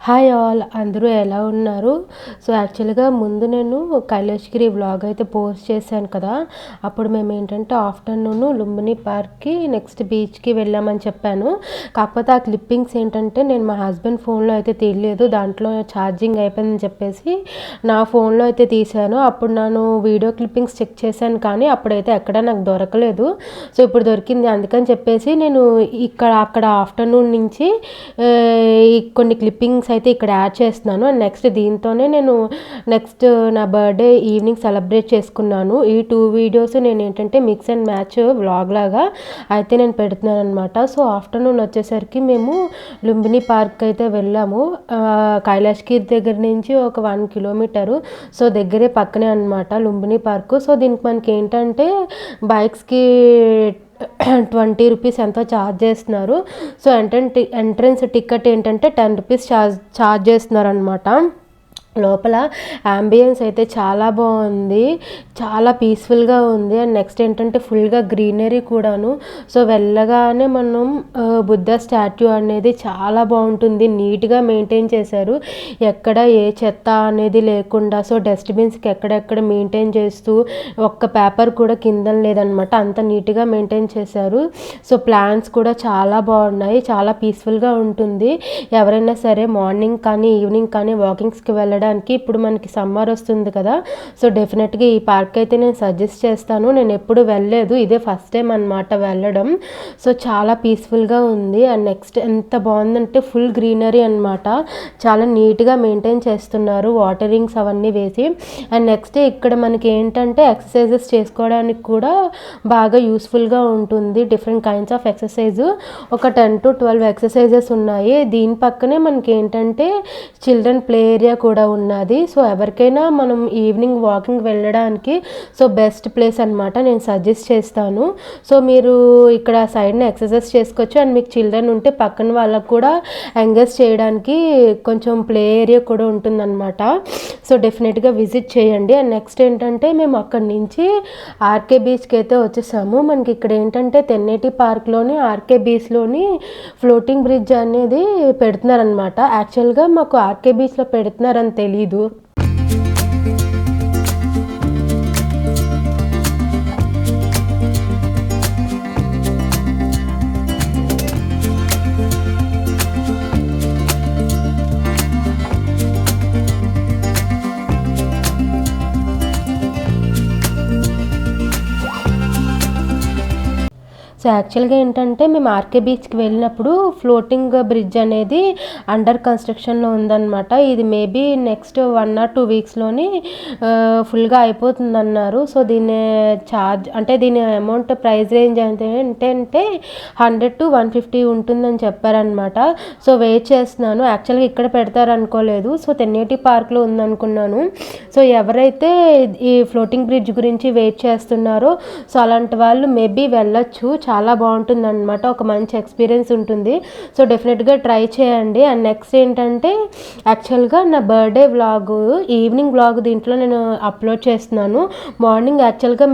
Hi all, అందరూ ఎలా ఉన్నారు? సో యాక్చువల్గా ముందు నేను కైలాసగిరి వ్లాగ్ అయితే పోస్ట్ చేశాను కదా. అప్పుడు మేము ఏంటంటే ఆఫ్టర్నూన్ లుంబిని పార్క్కి నెక్స్ట్ బీచ్కి వెళ్ళామని చెప్పాను. కాకపోతే ఆ క్లిప్పింగ్స్ ఏంటంటే నేను మా హస్బెండ్ ఫోన్లో అయితే తీయలేదు, దాంట్లో ఛార్జింగ్ అయిపోయిందని చెప్పేసి నా ఫోన్లో అయితే తీశాను. అప్పుడు నేను వీడియో క్లిప్పింగ్స్ చెక్ చేశాను, కానీ అప్పుడైతే ఎక్కడ నాకు దొరకలేదు. సో ఇప్పుడు దొరికింది, అందుకని చెప్పేసి నేను అక్కడ ఆఫ్టర్నూన్ నుంచి కొన్ని క్లిప్పింగ్స్ అయితే ఇక్కడ యాడ్ చేస్తున్నాను. అండ్ నెక్స్ట్ దీంతోనే నేను నెక్స్ట్ నా బర్త్డే ఈవినింగ్ సెలబ్రేట్ చేసుకున్నాను. ఈ 2 వీడియోస్ నేను ఏంటంటే మిక్స్ అండ్ మ్యాచ్ వ్లాగ్ లాగా అయితే నేను పెడుతున్నాను అనమాట. సో ఆఫ్టర్నూన్ వచ్చేసరికి మేము లుంబిని పార్క్ అయితే వెళ్ళాము. కైలాసగిరి దగ్గర నుంచి ఒక 1 కిలోమీటరు, సో దగ్గరే పక్కనే అనమాట లుంబిని పార్కు. సో దీనికి మనకి ఏంటంటే బైక్స్కి 20 రూపీస్ ఎంతో ఛార్జ్ చేస్తున్నారు. సో ఎంట్రన్స్ టికెట్ ఏంటంటే 10 రూపీస్ ఛార్జ్ చేస్తున్నారు అనమాట. లోపల అంబియన్స్ అయితే చాలా బాగుంది, చాలా పీస్ఫుల్గా ఉంది. అండ్ నెక్స్ట్ ఏంటంటే ఫుల్గా గ్రీనరీ కూడాను. సో వెళ్ళగానే మనం బుద్ధ స్టాట్యూ అనేది చాలా బాగుంటుంది, నీట్గా మెయింటైన్ చేశారు, ఎక్కడ ఏ చెత్త అనేది లేకుండా. సో డస్ట్బిన్స్కి ఎక్కడెక్కడ మెయింటైన్ చేస్తూ ఒక్క పేపర్ కూడా కింద లేదనమాట, అంత నీట్గా మెయింటైన్ చేశారు. సో ప్లాన్స్ కూడా చాలా బాగున్నాయి, చాలా పీస్ఫుల్గా ఉంటుంది. ఎవరైనా సరే మార్నింగ్ కానీ ఈవినింగ్ కానీ వాకింగ్స్కి వెళ్ళడం, ఇప్పుడు మనకి సమ్మర్ వస్తుంది కదా. సో డెఫినెట్గా ఈ పార్క్ అయితే నేను సజెస్ట్ చేస్తాను. నేను ఎప్పుడు వెళ్ళలేదు, ఇదే ఫస్ట్ టైం అనమాట వెళ్ళడం. సో చాలా పీస్ఫుల్గా ఉంది. అండ్ నెక్స్ట్ ఎంత బాగుందంటే ఫుల్ గ్రీనరీ అనమాట, చాలా నీట్గా మెయింటైన్ చేస్తున్నారు, వాటరింగ్స్ అవన్నీ వేసి. అండ్ నెక్స్ట్ ఇక్కడ మనకి ఏంటంటే ఎక్సర్సైజెస్ చేసుకోవడానికి కూడా బాగా యూస్ఫుల్గా ఉంటుంది. డిఫరెంట్ కైండ్స్ ఆఫ్ ఎక్సర్సైజ్, ఒక 10 to 12 ఎక్సర్సైజెస్ ఉన్నాయి. దీని పక్కనే మనకి ఏంటంటే చిల్డ్రన్ ప్లే ఏరియా కూడా ఉన్నది. సో ఎవరికైనా మనం ఈవినింగ్ వాకింగ్ వెళ్ళడానికి సో బెస్ట్ ప్లేస్ అనమాట, నేను సజెస్ట్ చేస్తాను. సో మీరు ఇక్కడ సైడ్న ఎక్సర్సైజ్ చేసుకోవచ్చు. అండ్ మీకు చిల్డ్రన్ ఉంటే పక్కన వాళ్ళకు కూడా ఎంగేజ్ చేయడానికి కొంచెం ప్లే ఏరియా కూడా ఉంటుందన్నమాట. సో డెఫినెట్గా విజిట్ చేయండి. అండ్ నెక్స్ట్ ఏంటంటే మేము అక్కడి నుంచి ఆర్కే బీచ్కి అయితే వచ్చేసాము. మనకి ఇక్కడ ఏంటంటే తెన్నేటి పార్క్లోని ఆర్కే బీచ్లోని ఫ్లోటింగ్ బ్రిడ్జ్ అనేది పెడుతున్నారనమాట. యాక్చువల్గా మాకు ఆర్కే బీచ్లో పెడుతున్నారని తెలీదు. సో యాక్చువల్గా ఏంటంటే మేము ఆర్కే బీచ్కి వెళ్ళినప్పుడు ఫ్లోటింగ్ బ్రిడ్జ్ అనేది అండర్ కన్స్ట్రక్షన్లో ఉందన్నమాట. ఇది మేబీ నెక్స్ట్ 1 or 2 వీక్స్లోని ఫుల్గా అయిపోతుందన్నారు. సో దీని ఛార్జ్ అంటే దీని అమౌంట్ ప్రైస్ రేంజ్ ఏంటంటే 100 to 150 ఉంటుందని చెప్పారనమాట. సో వెయిట్ చేస్తున్నాను. యాక్చువల్గా ఇక్కడ పెడతారనుకోలేదు, సో తెన్నేటి పార్క్లో ఉందనుకున్నాను. సో ఎవరైతే ఈ ఫ్లోటింగ్ బ్రిడ్జ్ గురించి వెయిట్ చేస్తున్నారో సో అలాంటి వాళ్ళు మేబీ వెళ్ళొచ్చు, చాలా బాగుంటుంది అనమాట, ఒక మంచి ఎక్స్పీరియన్స్ ఉంటుంది. సో డెఫినెట్గా ట్రై చేయండి. అండ్ నెక్స్ట్ ఏంటంటే యాక్చువల్గా నా బర్త్డే వ్లాగ్ ఈవినింగ్ వ్లాగ్ దీంట్లో నేను అప్లోడ్ చేస్తున్నాను. మార్నింగ్ యాక్చువల్గా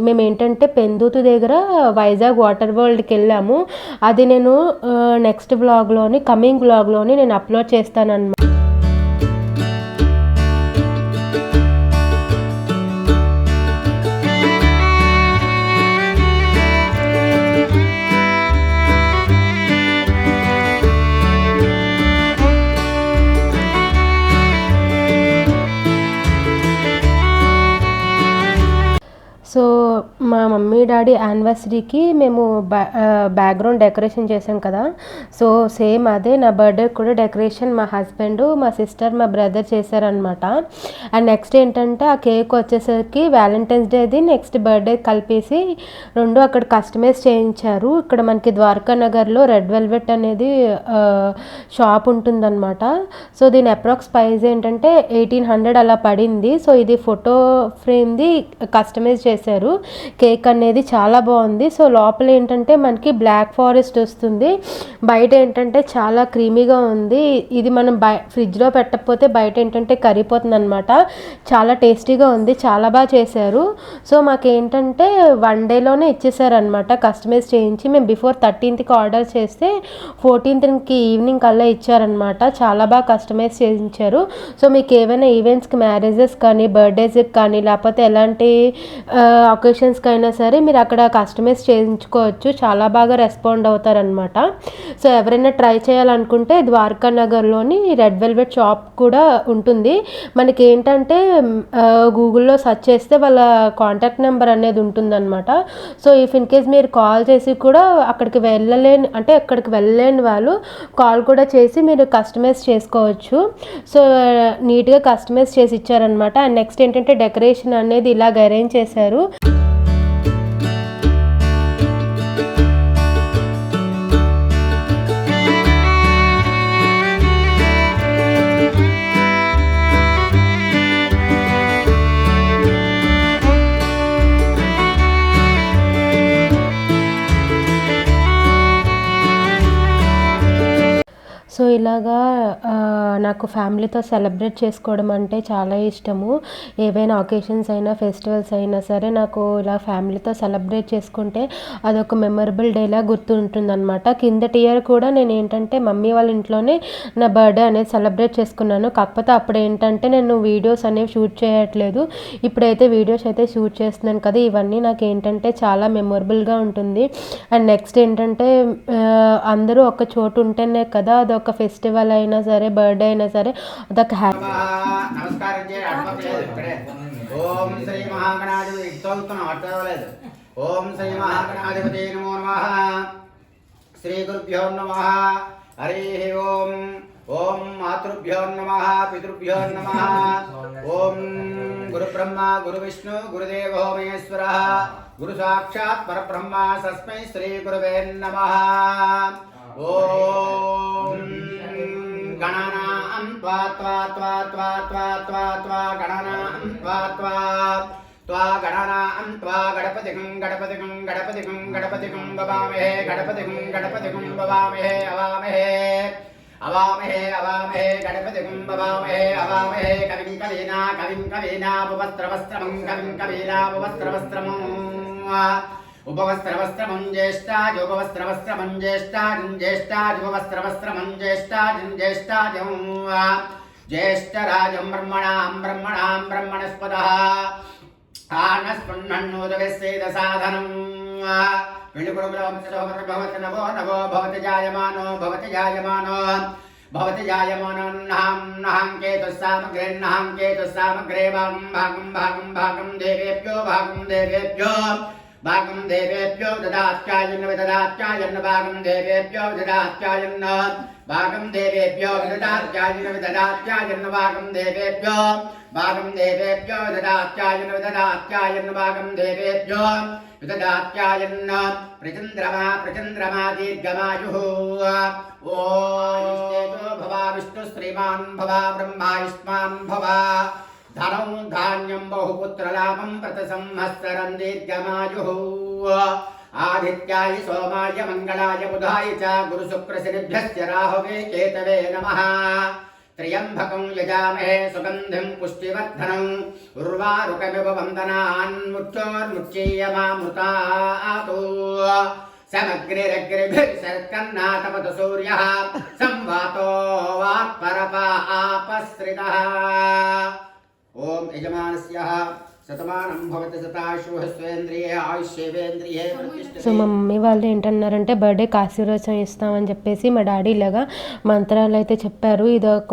మేము ఏంటంటే పెందుతు దగ్గర వైజాగ్ వాటర్ వరల్డ్కి వెళ్ళాము. అది నేను నెక్స్ట్ వ్లాగ్లోని కమింగ్ వ్లాగ్లోని నేను అప్లోడ్ చేస్తాను అన్నమాట. సో మా మమ్మీ డాడీ యానివర్సరీకి మేము బ్యాక్గ్రౌండ్ డెకరేషన్ చేసాం కదా. సో సేమ్ అదే నా బర్త్డే కూడా డెకరేషన్ మా హస్బెండ్, మా సిస్టర్, మా బ్రదర్ చేశారనమాట. అండ్ నెక్స్ట్ ఏంటంటే ఆ కేక్ వచ్చేసరికి వ్యాలంటైన్స్ డేది నెక్స్ట్ బర్త్డే కలిపేసి 2 అక్కడ కస్టమైజ్ చేయించారు. ఇక్కడ మనకి ద్వారకా నగర్లో రెడ్ వెల్వెట్ అనేది షాప్ ఉంటుందన్నమాట. సో దీని అప్రాక్స్ ప్రైస్ ఏంటంటే 1800 అలా పడింది. సో ఇది ఫోటో ఫ్రేమ్ది కస్టమైజ్ చేశారు. కేక్ కేక్ అనేది చాలా బాగుంది. సో లోపల ఏంటంటే మనకి బ్లాక్ ఫారెస్ట్ వస్తుంది, బయట ఏంటంటే చాలా క్రీమీగా ఉంది. ఇది మనం ఫ్రిడ్జ్లో పెట్టకపోతే బయట ఏంటంటే కరిగిపోతుంది అనమాట. చాలా టేస్టీగా ఉంది, చాలా బాగా చేశారు. సో మాకేంటంటే 1 డేలోనే ఇచ్చేసారనమాట కస్టమైజ్ చేయించి. మేము బిఫోర్ 13th ఆర్డర్ చేస్తే 14th ఈవినింగ్ కల్లా ఇచ్చారనమాట. చాలా బాగా కస్టమైజ్ చేయించారు. సో మీకు ఏవైనా ఈవెంట్స్కి, మ్యారేజెస్ కానీ, బర్త్డేస్కి కానీ, లేకపోతే ఎలాంటి ఒకేషన్స్కి అయినా సరే మీరు అక్కడ కస్టమైజ్ చేయించుకోవచ్చు. చాలా బాగా రెస్పాండ్ అవుతారనమాట. సో ఎవరైనా ట్రై చేయాలనుకుంటే ద్వారకా నగర్లోని రెడ్ వెల్వెట్ షాప్ కూడా ఉంటుంది. మనకి ఏంటంటే గూగుల్లో సెర్చ్ చేస్తే వాళ్ళ కాంటాక్ట్ నెంబర్ అనేది ఉంటుందన్నమాట. సో ఇఫ్ ఇన్ కేస్ మీరు కాల్ చేసి కూడా అక్కడికి వెళ్ళలేని వాళ్ళు కాల్ కూడా చేసి మీరు కస్టమైజ్ చేసుకోవచ్చు. సో నీట్గా కస్టమైజ్ చేసి ఇచ్చారనమాట. అండ్ నెక్స్ట్ ఏంటంటే డెకరేషన్ అనేది ఇలాగ అరేంజ్ చేశారు. సో ఇలాగా నాకు ఫ్యామిలీతో సెలబ్రేట్ చేసుకోవడం అంటే చాలా ఇష్టము. ఏవైనా ఒకేషన్స్ అయినా, ఫెస్టివల్స్ అయినా సరే నాకు ఇలా ఫ్యామిలీతో సెలబ్రేట్ చేసుకుంటే అదొక మెమరబుల్ డేలా గుర్తుంటుందన్నమాట. కిందటి ఇయర్ కూడా నేను ఏంటంటే మమ్మీ వాళ్ళ ఇంట్లోనే నా బర్త్డే అనేది సెలబ్రేట్ చేసుకున్నాను. కాకపోతే అప్పుడు ఏంటంటే నేను వీడియోస్ అనేవి షూట్ చేయట్లేదు. ఇప్పుడైతే వీడియోస్ అయితే షూట్ చేస్తున్నాను కదా, ఇవన్నీ నాకు ఏంటంటే చాలా మెమొరబుల్గా ఉంటుంది. అండ్ నెక్స్ట్ ఏంటంటే అందరూ ఒక చోటు ఉంటేనే కదా అదొక ఫెస్టివల్ అయినా సరే, బర్త్డే అయినా సరే అదొక హ్యాపీ. నమస్కారం చేయండి. ఓం శ్రీ మహాగణాధిపతి ఓం శ్రీ మహాగణాధిపతి నమో నమః. శ్రీ గురుభ్యో నమః. హరి ఓం. ఓం మాతృభ్యో నమః, పితృభ్యో నమః. ఓం గురు బ్రహ్మ గురు విష్ణు గురుదేవో మహేశ్వరః గురు సాక్షాత్ పరబ్రహ్మ తస్మై శ్రీ గురువే నమః. ఓం గణనాం త్వా త్వా త్వా త్వా త్వా త్వా త్వా గణనాం త్వా త్వా త్వా గణనాం త్వా గణపతికం గణపతికం గణపతికం గణపతికం భవామహే గణపతికం గణపతికం భవామహే అవామహే అవామహే అవామహే గణపతికం భవామహే అవామహే కవిం కవీనా కవిం కవీనా ఉపవస్త్రవస్త్రమం కవిం కవీనా ఉపవస్త్రవస్త్రమం ఉపవస్త్రవస్త్రమం జ్యేష్ఠాజోపవస్త్రవస్త్రమం జ్యేష్ఠాజోపవస్త్రవస్త్రమం జ్యేష్ఠాజం జ్యేష్ఠరాజం బ్రహ్మణాం బ్రహ్మణాం బ్రహ్మణస్పదః ఆనస్పన్నోదవేద సాధనం భవతి నవో నవో భవతి జాయమానో భవతి జాయమానో భవతి జాయమానో నహం నహం కేతుస్సామగ్రే భాగం భాగం భాగం భాగం దేవేభ్యో భాగం దేవేభ్యో భాగం దేవేభ్యో దదాత్యాయన్ విదదాత్యాయన్ భాగం దేవేభ్యో విదదాత్యాయన్ భాగం దేవేభ్యో విదదాత్యాయన్ విదదాత్యాయన్ భాగం దేవేభ్యో భాగం దేవేభ్యో విదదాత్యాయన్ విదదాత్యాయన్ భాగం దేవేభ్యో విదదాత్యాయన్ ప్రచంద్రమా దీర్ఘమాయుః. ఓం భవ విష్ణు శ్రీమాన్ భవ బ్రహ్మాయుష్మాన్ భవ ధనం ధాన్యం బహుపుత్రలాభం ప్రతి సంవత్సరం దీర్ఘమాయుః. ఆదిత్యాయ సోమాయ మంగళాయ బుధాయ చ గురు శుక్ర శనిభ్యశ్చ రాహవే కేతవే నమః. త్ర్యంబకం యజామహే సుగంధిం పుష్టివర్ధనం ఉర్వారుకమివ వందనాన్ ముఖ్యోర్ముఖ్యీయమామృతాతు. సమగ్రిరగ్రిభిర్సర్కన్నాతపత సూర్యః సంవాతో వాత్పరపాపశ్రితః. ఓం యజమానస్య శతమానం భవతి శతాయుః స్వేంద్రియే ఆయుష్యేవేంద్రియే ప్రతిష్ఠితే. సో మా మమ్మీ వాళ్ళు ఏంటన్నారంటే బర్త్డేకి ఆశీర్వచనం ఇస్తామని చెప్పేసి మా డాడీ ఇలాగా మంత్రాలు అయితే చెప్పారు.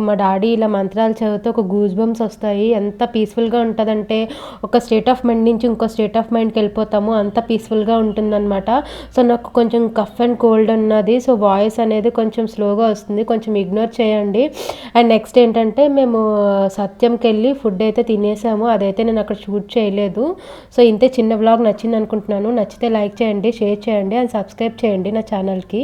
మా డాడీ ఇలా మంత్రాలు చదివితే ఒక గూస్ బంప్స్ వస్తాయి. ఎంత పీస్ఫుల్గా ఉంటుందంటే ఒక స్టేట్ ఆఫ్ మైండ్ నుంచి ఇంకో స్టేట్ ఆఫ్ మైండ్కి వెళ్ళిపోతాము, అంత పీస్ఫుల్గా ఉంటుందన్నమాట. సో నాకు కొంచెం కఫ్ అండ్ కోల్డ్ ఉన్నది, సో వాయిస్ అనేది కొంచెం స్లోగా వస్తుంది, కొంచెం ఇగ్నోర్ చేయండి. అండ్ నెక్స్ట్ ఏంటంటే మేము సత్యంకి వెళ్ళి ఫుడ్ అయితే తినేసాము, అదైతే నేను అక్కడ షూట్ చేయలేదు. సో ఇంతే చిన్న వ్లాగ్ నచ్చింది అనుకుంటున్నాను. నచ్చితే లైక్ చేయండి, షేర్ చేయండి అండ్ సబ్స్క్రైబ్ చేయండి నా ఛానల్కి.